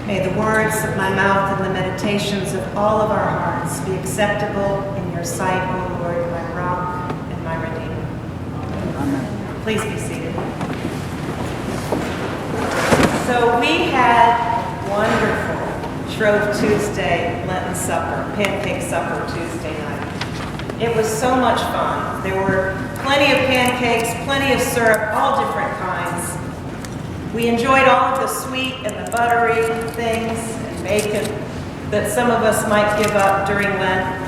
May the words of my mouth and the meditations of all of our hearts be acceptable in your sight, O Lord, my rock and my redeemer. Amen. Please be seated. So we had wonderful Shrove Tuesday Lenten supper, pancake supper Tuesday night. It was so much fun. There were plenty of pancakes, plenty of syrup, all different kinds. We enjoyed all of the sweet and the buttery things and bacon that some of us might give up during Lent.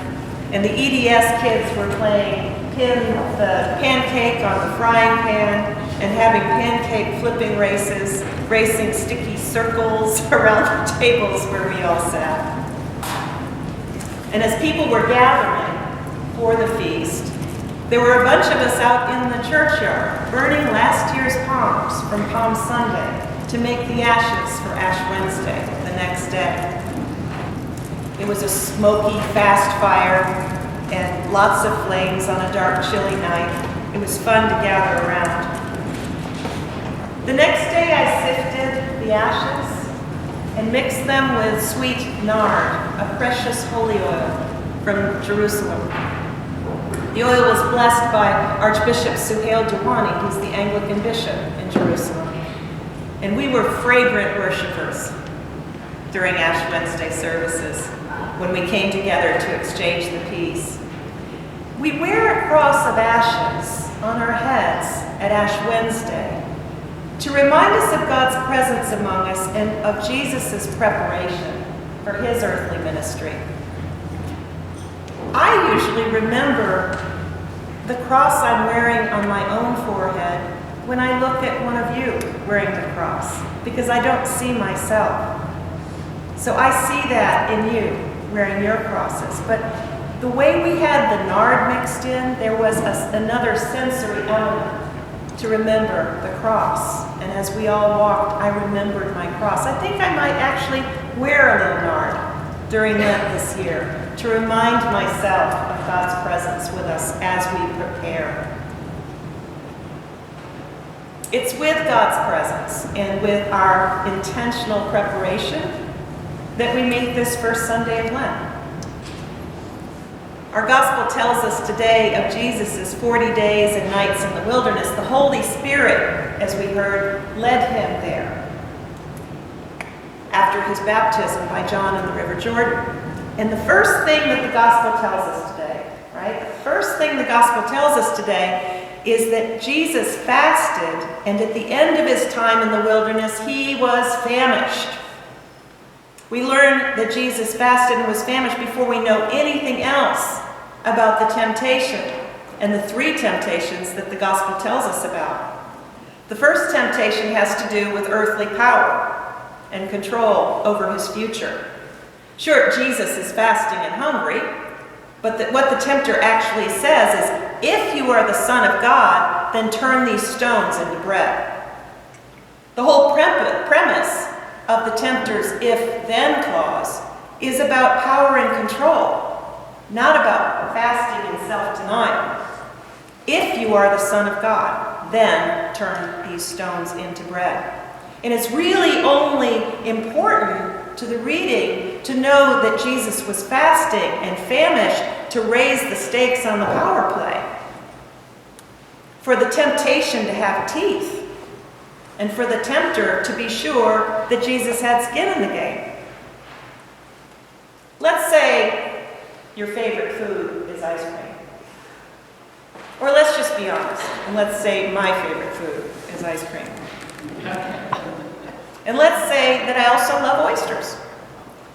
And the EDS kids were playing pin the pancake on the frying pan and having pancake flipping races, racing sticky circles around the tables where we all sat. And as people were gathering for the feast, there were a bunch of us out in the churchyard burning last year's palms from Palm Sunday to make the ashes for Ash Wednesday, the next day. It was a smoky, fast fire and lots of flames on a dark, chilly night. It was fun to gather around. The next day I sifted the ashes and mixed them with sweet nard, a precious holy oil from Jerusalem. The oil was blessed by Archbishop Suhail Dewani, who's the Anglican bishop in Jerusalem. And we were fragrant worshipers during Ash Wednesday services when we came together to exchange the peace. We wear a cross of ashes on our heads at Ash Wednesday to remind us of God's presence among us and of Jesus' preparation for his earthly ministry. I usually remember the cross I'm wearing on my own forehead when I look at one of you wearing the cross, because I don't see myself. So I see that in you wearing your crosses. But the way we had the nard mixed in, there was another sensory element to remember the cross. And as we all walked, I remembered my cross. I think I might actually wear a little nard during Lent this year to remind myself of God's presence with us as we prepare. It's with God's presence and with our intentional preparation that we meet this first Sunday of Lent. Our gospel tells us today of Jesus' 40 days and nights in the wilderness. The Holy Spirit, as we heard, led him there after his baptism by John in the River Jordan. And the first thing that the gospel tells us today, right? The first thing the gospel tells us today is that Jesus fasted, and at the end of his time in the wilderness, he was famished. We learn that Jesus fasted and was famished before we know anything else about the temptation and the three temptations that the gospel tells us about. The first temptation has to do with earthly power and control over his future. Sure, Jesus is fasting and hungry, but what the tempter actually says is, if you are the Son of God, then turn these stones into bread. The whole premise of the tempter's if-then clause is about power and control, not about fasting and self-denial. If you are the Son of God, then turn these stones into bread. And it's really only important to the reading to know that Jesus was fasting and famished to raise the stakes on the power play, for the temptation to have teeth, and for the tempter to be sure that Jesus had skin in the game. Let's say your favorite food is ice cream. Or let's just be honest, and let's say my favorite food is ice cream. And let's say that I also love oysters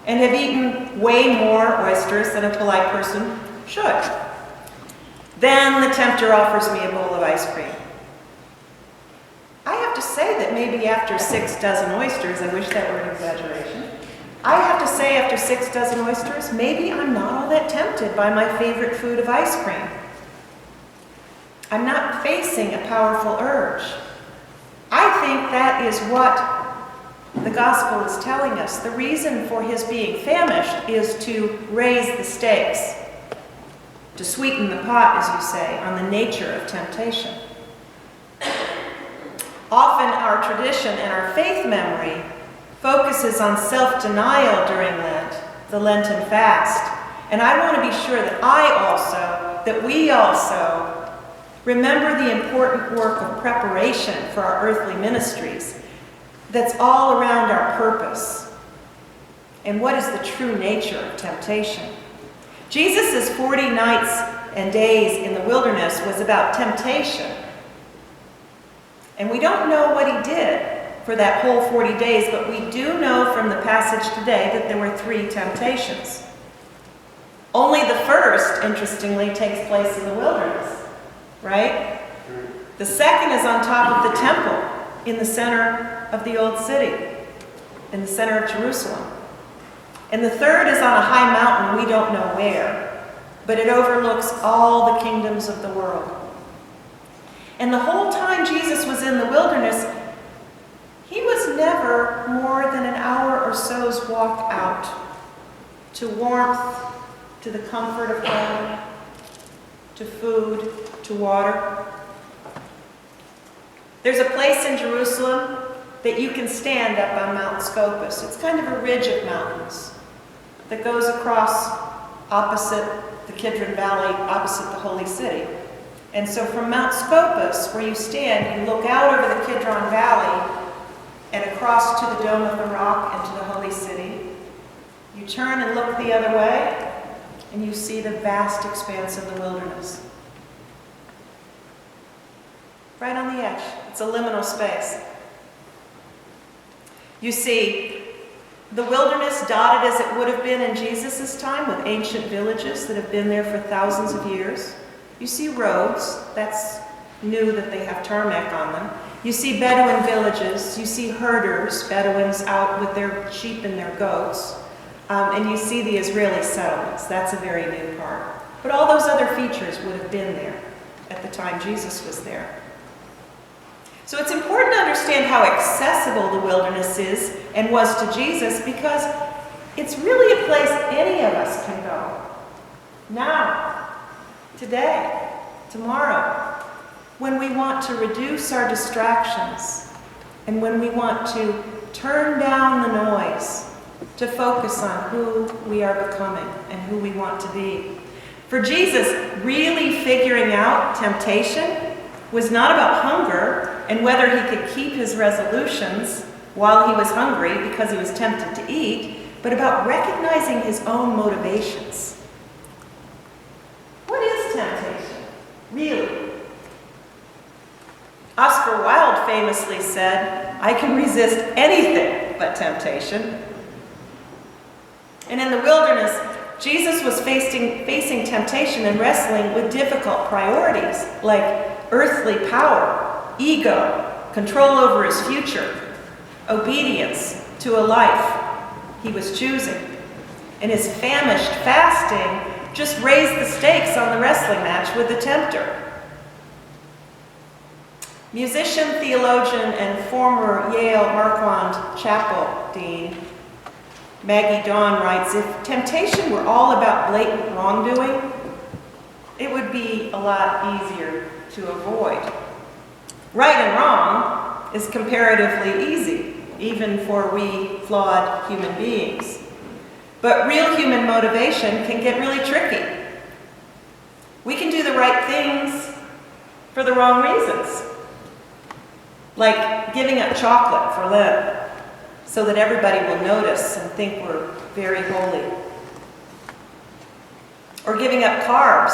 and have eaten way more oysters than a polite person should. Then the tempter offers me a bowl of ice cream. I have to say that maybe after 6 dozen oysters, I wish that were an exaggeration, I have to say after 6 dozen oysters, maybe I'm not all that tempted by my favorite food of ice cream. I'm not facing a powerful urge. I think that is what the gospel is telling us. The reason for his being famished is to raise the stakes, to sweeten the pot, as you say, on the nature of temptation. Often our tradition and our faith memory focuses on self-denial during Lent, the Lenten fast. And I want to be sure that we also remember the important work of preparation for our earthly ministries that's all around our purpose. And what is the true nature of temptation? Jesus' 40 nights and days in the wilderness was about temptation. And we don't know what he did for that whole 40 days, but we do know from the passage today that there were 3 temptations. Only the first, interestingly, takes place in the wilderness, right? The second is on top of the temple in the center of the old city, in the center of Jerusalem. And the third is on a high mountain, we don't know where, but it overlooks all the kingdoms of the world. And the whole time Jesus was in the wilderness, he was never more than an hour or so's walk out to warmth, to the comfort of home, to food, to water. There's a place in Jerusalem that you can stand up on Mount Scopus. It's kind of a ridge of mountains that goes across opposite the Kidron Valley, opposite the Holy City. And so from Mount Scopus, where you stand, you look out over the Kidron Valley and across to the Dome of the Rock and to the Holy City. You turn and look the other way, and you see the vast expanse of the wilderness. Right on the edge. It's a liminal space. You see the wilderness dotted as it would have been in Jesus' time with ancient villages that have been there for thousands of years. You see roads. That's new that they have tarmac on them. You see Bedouin villages. You see herders, Bedouins out with their sheep and their goats. And you see the Israeli settlements. That's a very new part. But all those other features would have been there at the time Jesus was there. So it's important to understand how accessible the wilderness is and was to Jesus, because it's really a place any of us can go. Now, today, tomorrow, when we want to reduce our distractions and when we want to turn down the noise to focus on who we are becoming and who we want to be. For Jesus, really figuring out temptation was not about hunger and whether he could keep his resolutions while he was hungry because he was tempted to eat, but about recognizing his own motivations. What is temptation, really? Oscar Wilde famously said, "I can resist anything but temptation." And in the wilderness, Jesus was facing temptation and wrestling with difficult priorities like earthly power, ego, control over his future, obedience to a life he was choosing. And his famished fasting just raised the stakes on the wrestling match with the tempter. Musician, theologian, and former Yale Marquand Chapel dean Maggie Dawn writes, "If temptation were all about blatant wrongdoing, it would be a lot easier to avoid. Right and wrong is comparatively easy, even for we flawed human beings. But real human motivation can get really tricky. We can do the right things for the wrong reasons, like giving up chocolate for Lent, so that everybody will notice and think we're very holy. Or giving up carbs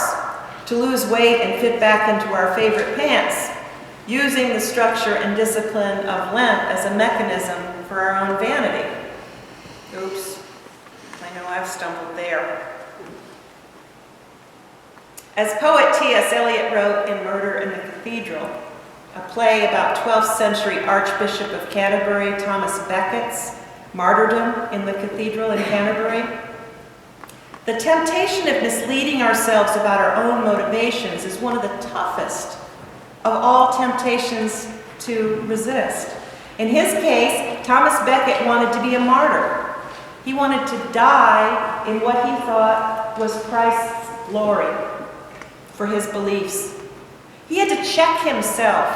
to lose weight and fit back into our favorite pants, using the structure and discipline of Lent as a mechanism for our own vanity. Oops, I know I've stumbled there. As poet T.S. Eliot wrote in Murder in the Cathedral, a play about 12th century Archbishop of Canterbury, Thomas Becket's martyrdom in the cathedral in Canterbury, the temptation of misleading ourselves about our own motivations is one of the toughest of all temptations to resist. In his case, Thomas Becket wanted to be a martyr. He wanted to die in what he thought was Christ's glory for his beliefs. He had to check himself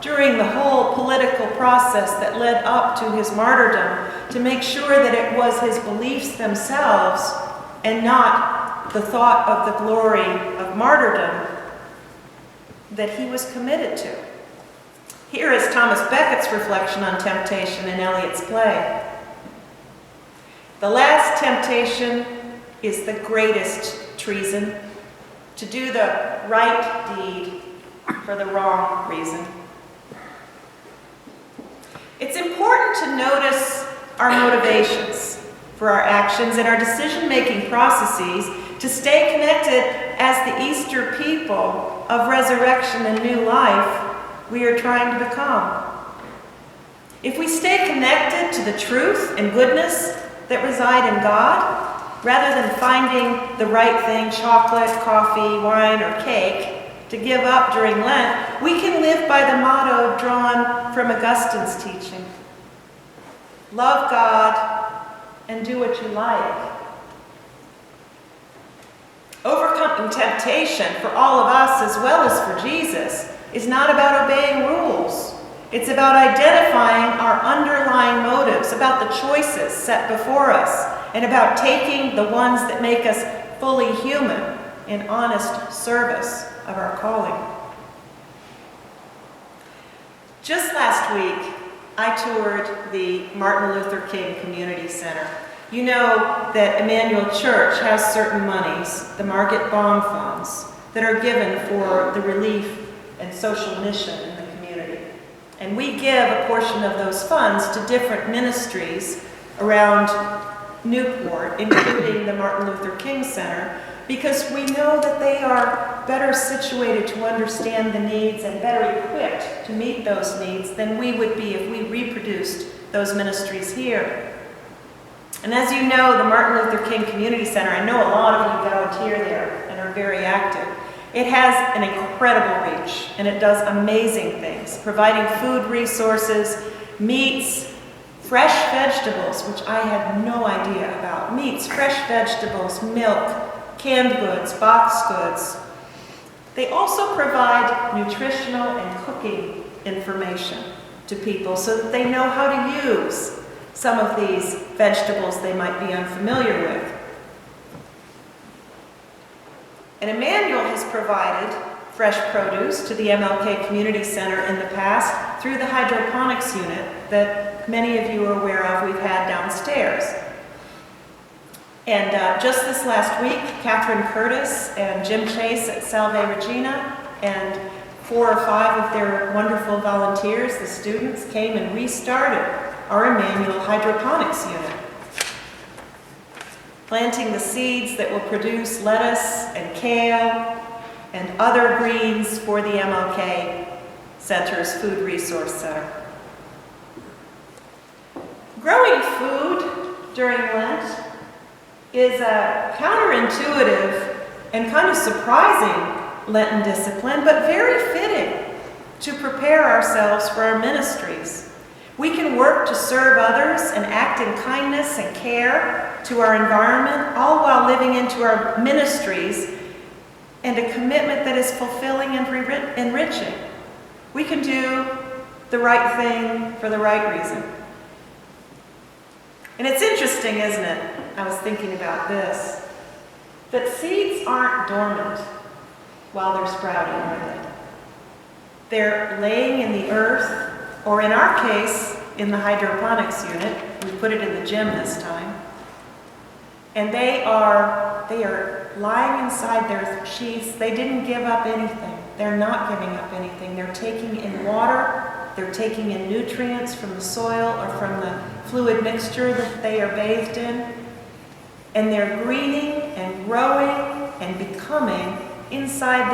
during the whole political process that led up to his martyrdom to make sure that it was his beliefs themselves and not the thought of the glory of martyrdom that he was committed to. Here is Thomas Beckett's reflection on temptation in Eliot's play. The last temptation is the greatest treason, to do the right deed for the wrong reason. It's important to notice our motivations for our actions and our decision-making processes to stay connected as the Easter people of resurrection and new life we are trying to become. If we stay connected to the truth and goodness that reside in God, rather than finding the right thing, chocolate, coffee, wine, or cake, to give up during Lent, we can live by the motto drawn from Augustine's teaching. Love God and do what you like. Overcoming temptation for all of us as well as for Jesus is not about obeying rules. It's about identifying our underlying motives, about the choices set before us, and about taking the ones that make us fully human in honest service of our calling. Just last week, I toured the Martin Luther King Community Center. You know that Emmanuel Church has certain monies, the Margaret Baum funds, that are given for the relief and social mission in the community. And we give a portion of those funds to different ministries around Newport, including the Martin Luther King Center, because we know that they are better situated to understand the needs and better equipped to meet those needs than we would be if we reproduced those ministries here. And as you know, the Martin Luther King Community Center, I know a lot of you volunteer there and are very active. It has an incredible reach, and it does amazing things, providing food resources, meats, fresh vegetables, which I had no idea about. Meats, fresh vegetables, milk, canned goods, boxed goods. They also provide nutritional and cooking information to people so that they know how to use some of these vegetables they might be unfamiliar with. And Emmanuel has provided fresh produce to the MLK Community Center in the past through the hydroponics unit that many of you are aware of we've had downstairs. And just this last week, Catherine Curtis and Jim Chase at Salve Regina and 4 or 5 of their wonderful volunteers, the students, came and restarted our Emmanuel hydroponics unit, planting the seeds that will produce lettuce and kale and other greens for the MLK Center's Food Resource Center. Growing food during Lent is a counterintuitive and kind of surprising Lenten discipline, but very fitting to prepare ourselves for our ministries. We can work to serve others and act in kindness and care to our environment, all while living into our ministries and a commitment that is fulfilling and enriching. We can do the right thing for the right reason. And it's interesting, isn't it? I was thinking about this, that seeds aren't dormant while they're sprouting, are they? They're laying in the earth, or in our case, in the hydroponics unit. We put it in the gym this time. And they are lying inside their sheaths. They didn't give up anything. They're not giving up anything. They're taking in water. They're taking in nutrients from the soil or from the fluid mixture that they are bathed in. And they're greening and growing and becoming inside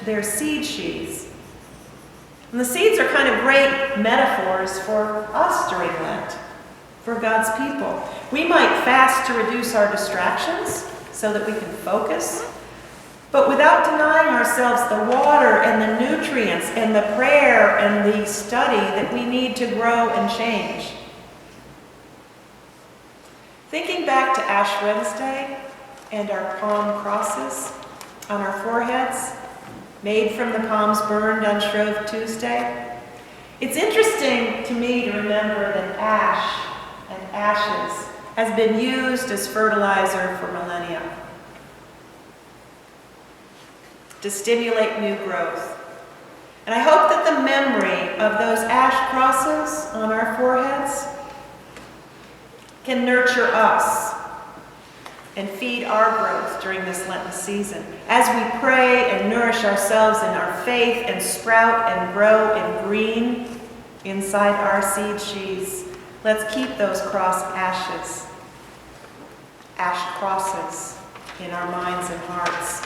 their seed sheaths. And the seeds are kind of great metaphors for us during Lent, for God's people. We might fast to reduce our distractions so that we can focus, but without denying ourselves the water and the nutrients and the prayer and the study that we need to grow and change. Thinking back to Ash Wednesday and our palm crosses on our foreheads, made from the palms burned on Shrove Tuesday, It's interesting to me to remember that ash and ashes has been used as fertilizer for millennia to stimulate new growth. And I hope that the memory of those ash crosses on our foreheads can nurture us and feed our growth during this Lenten season as we pray and nourish ourselves in our faith and sprout and grow and green inside our seed sheaths. Let's keep those ash crosses in our minds and hearts,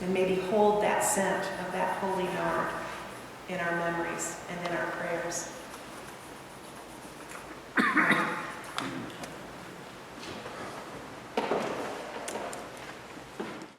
and maybe hold that scent of that holy nard in our memories and in our prayers.